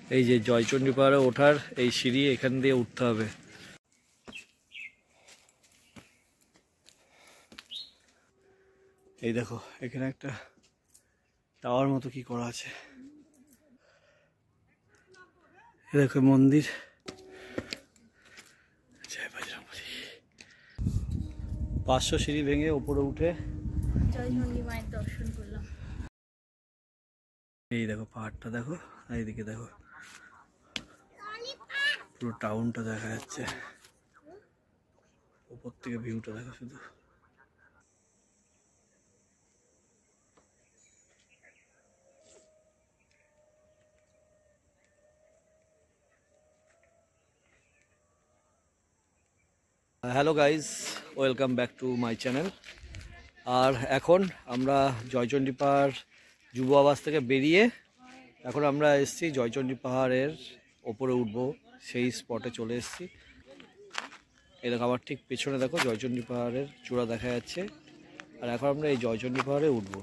এই যে জয়চণ্ডী পাহাড়ে ওঠার এই সিঁড়ি, এখান দিয়ে উঠতে হবে। এই দেখো এখানে একটা টাওয়ার মতো কি করা আছে, এই দেখো মন্দির। 500 সিঁড়ি ভেঙে উপরে উঠে জয়চণ্ডী মায়ের দর্শন করলাম। এই দেখো পাহাড়টা দেখো, এইদিকে দেখো পুরো টাউনটা দেখা যাচ্ছে, উপর থেকে ভিউটা দেখো শুধু। Hello guys, welcome back to my channel. আর এখন আমরা জয়চণ্ডী পাহাড় যুব আবাস থেকে বেরিয়ে এখন আমরা এসেছি জয়চণ্ডী পাহাড়ের ওপরে উঠবো, সেই স্পটে চলে এসেছি। এই দেখো আমার ঠিক পেছনে দেখো জয়চণ্ডী পাহাড়ের চূড়া দেখা যাচ্ছে, আর এখন আমরা এই জয়চণ্ডী পাহাড়ে উঠবো।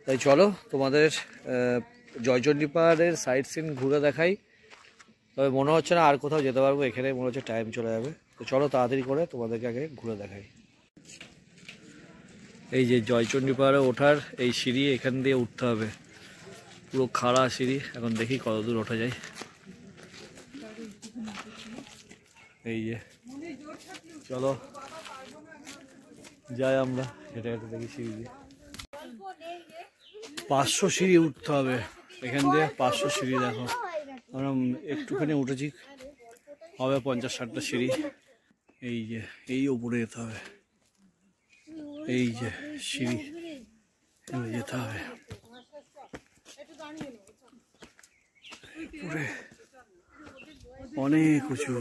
তাই চলো তোমাদের জয়চণ্ডী পাহাড়ের সাইড সিন ঘুরে দেখাই। তবে মনে হচ্ছে না আর কোথাও যেতে পারবো, এখানে মনে হচ্ছে টাইম চলে যাবে। তো চলো তাড়াতাড়ি করে তোমাদেরকে আগে ঘুরে দেখাই। এই যে জয়চণ্ডী পাহাড়ে ওঠার এই সিঁড়ি, এখান দিয়ে উঠতে হবে, পুরো খাড়া সিঁড়ি। এখন দেখি কত দূর ওঠা যায়। এই যে চলো যাই আমরা, হেঁটে হেঁটে দেখি সিঁড়ি দিয়ে। 500 সিঁড়ি উঠতে হবে এখান দিয়ে, 500 সিঁড়ি দেখো। আমরা একটুখানি উঠেছি, হবে 50-60টা সিঁড়ি। এই যে এই উপরে যেতে হবে, এই যে সিঁড়ি যেতে হবে উপরে, অনেক উঁচু।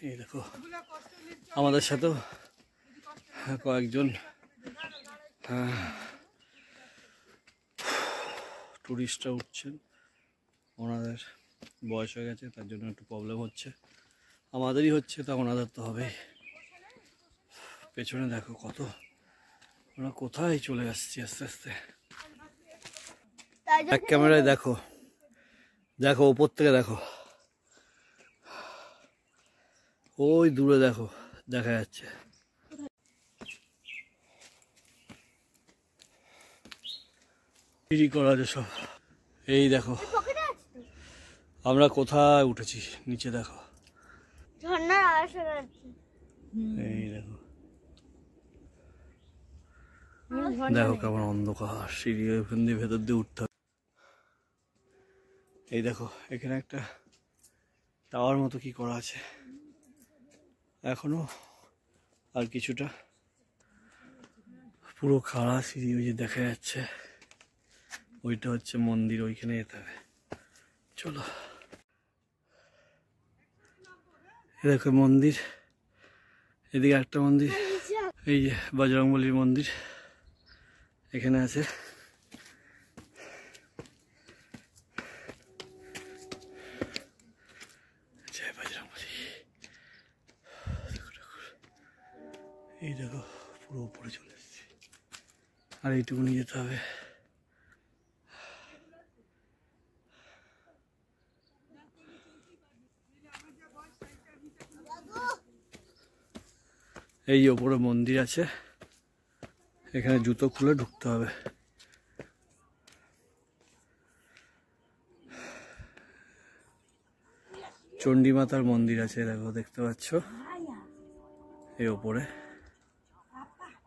এই দেখো আমাদের সাথেও কয়েকজন টুরিস্টরা উঠছেন, ওনাদের বয়স হয়ে গেছে তার জন্য একটু প্রবলেম হচ্ছে, আমাদেরই হচ্ছে, তা ওনাদের তো হবেই। পেছনে দেখো কত, আমরা কোথায় চলে আসছি আস্তে আস্তে। এক ক্যামেরায় দেখো, দেখো ওপর থেকে দেখো, ওই দূরে দেখো দেখা যাচ্ছে। সিঁড়ি করা আছে সব। এই দেখো আমরা কোথায় উঠেছি, নিচে দেখো, এই দেখো দেখো কেমন অন্ধকার, সিঁড়ি ওখান দিয়ে ভেতর দিয়ে উঠতে হবে। এই দেখো এখানে একটা টাওয়ার মতো কি করা আছে, এখনো আর কিছুটা, পুরো খাড়া সিঁড়ি, ওই যে দেখা যাচ্ছে ওইটা হচ্ছে মন্দির, ওইখানে যেতে হবে। চলো দেখো মন্দির, এদিকে একটা মন্দির, এই যে বজরংবলীর মন্দির এখানে আছে। জয় বজরংবলী। এই দেখো পুরো উপরে চলে এসেছি, আর এইটুকুনি যেতে হবে। এই ওপরে মন্দির আছে, এখানে জুতো খুলে ঢুকতে হবে। চণ্ডী মাতার মন্দির আছে দেখো, দেখতে পাচ্ছ এই ওপরে,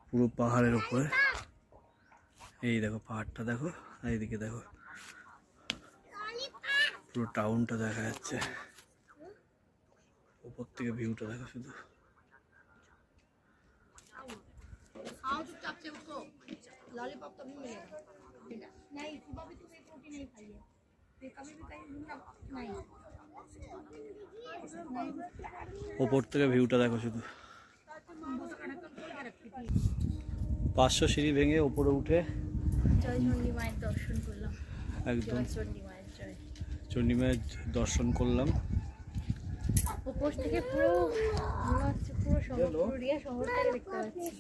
পুরো পাহাড়ের উপরে। এই দেখো পাহাড়টা দেখো, এইদিকে দেখো পুরো টাউনটা দেখা যাচ্ছে, উপর থেকে ভিউটা দেখো শুধু। উপর থেকে ভিউটা দেখো শুধু। 500 সিঁড়ি ভেঙে উপরে উঠে জয়চণ্ডী মায়ের দর্শন করলাম। একদম চণ্ডী মায়ের জয়, চণ্ডী মায়ের দর্শন করলাম। উপর থেকে পুরো মনে হচ্ছে পুরো শহর, পুরুলিয়া শহরটাকে দেখতে পাচ্ছি।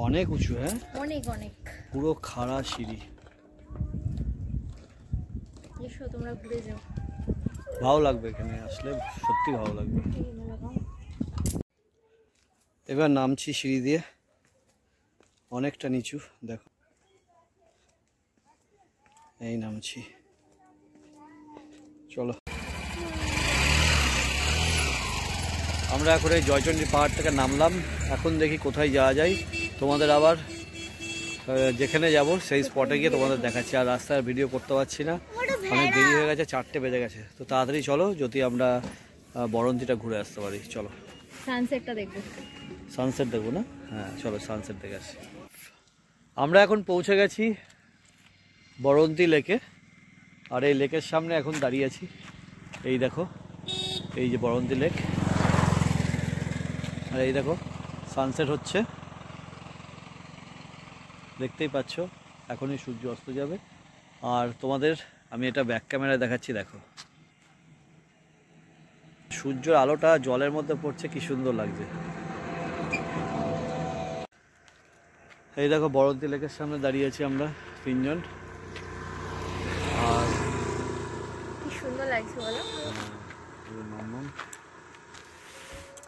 অনেক উঁচু, হ্যাঁ অনেক অনেক। পুরো খাড়া সিঁড়ি। এসো তোমরা ঘুরে যাও। ভালো লাগবে এখানে আসলে, সত্যি ভালো লাগবে। এবার নামছি সিঁড়ি দিয়ে, অনেকটা নিচু দেখো, এই নামছি, চলো। আমরা এখন এই জয়চণ্ডী পাহাড় থেকে নামলাম, এখন দেখি কোথায় যাওয়া যায়। তোমাদের আবার যেখানে যাব সেই স্পটে গিয়ে তোমাদের দেখাচ্ছি। আর রাস্তায় ভিডিও করতে পারছি না, অনেক দেরি হয়ে গেছে, 4টে বেজে গেছে। তো তাড়াতাড়ি চলো, যদি আমরা বরন্তিটা ঘুরে আসতে পারি। চলো সানসেটটা দেখবো। সানসেট দেখবো না? হ্যাঁ চলো সানসেট দেখে আসি। আমরা এখন পৌঁছে গেছি বরন্তি লেকে, আর এই লেকের সামনে এখন দাঁড়িয়ে আছি। এই দেখো, এই যে বরন্তি লেক, আর এই দেখো সানসেট হচ্ছে, দেখতেই পাচ্ছ। এখনই সূর্য অস্ত যাবে। আর তোমাদের আমি এটা ব্যাক ক্যামেরায় দেখাচ্ছি, দেখো সূর্যের আলোটা জলের মধ্যে পড়ছে, কি সুন্দর লাগছে। এই দেখো বরন্তি লেকের সামনে দাঁড়িয়ে আছি আমরা 3জন। আর কি সুন্দর লাগছে বলো।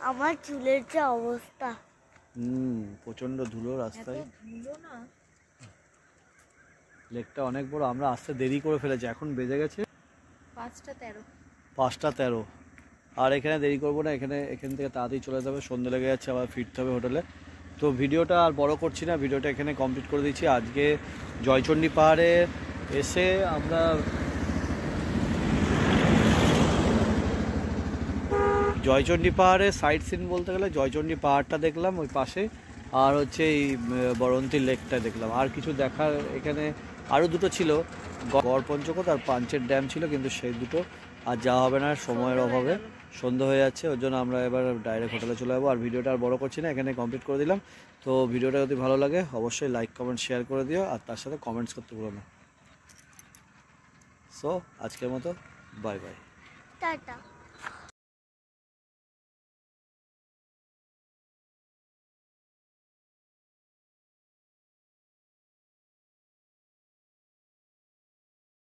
আমার চুলের যে অবস্থা, প্রচন্ড ধুলো রাস্তায়। ধুলো না, লেকটা অনেক বড়, আমরা আসতে দেরি করে ফেলেছি, এখন বেজে গেছে 5:13। 5:13। আর এখানে দেরি করবো না, এখান থেকে তাড়াতাড়ি চলে যাবে, সন্ধ্যে লেগে যাচ্ছে, আবার ফিরতে হবে হোটেলে। তো ভিডিওটা আর বড় করছি না, ভিডিওটা এখানে কমপ্লিট করে দিচ্ছি। আজকে জয়চণ্ডী পাহাড়ে এসে আমরা জয়চণ্ডী পাহাড়ে সাইট সিন বলতে গেলে জয়চণ্ডী পাহাড়টা দেখলাম ওই পাশে, আর হচ্ছে এই বরন্তি লেকটা দেখলাম। আর কিছু দেখার এখানে আরও দুটো ছিল, গড় পঞ্চকোট আর পাঞ্চের ড্যাম ছিল, কিন্তু সেই দুটো আর যাওয়া হবে না সময়ের অভাবে, সন্ধ্যা হয়ে যাচ্ছে। ওর জন্য আমরা এবার ডাইরেক্ট হোটেলে চলে যাবো। আর ভিডিওটা আর বড় করছি না, এখানে কমপ্লিট করে দিলাম। তো ভিডিওটা যদি ভালো লাগে অবশ্যই লাইক কমেন্ট শেয়ার করে দিও, আর তার সাথে কমেন্টস করতে ভুলো না। সো আজকের মতো বাই বাই, টাটা।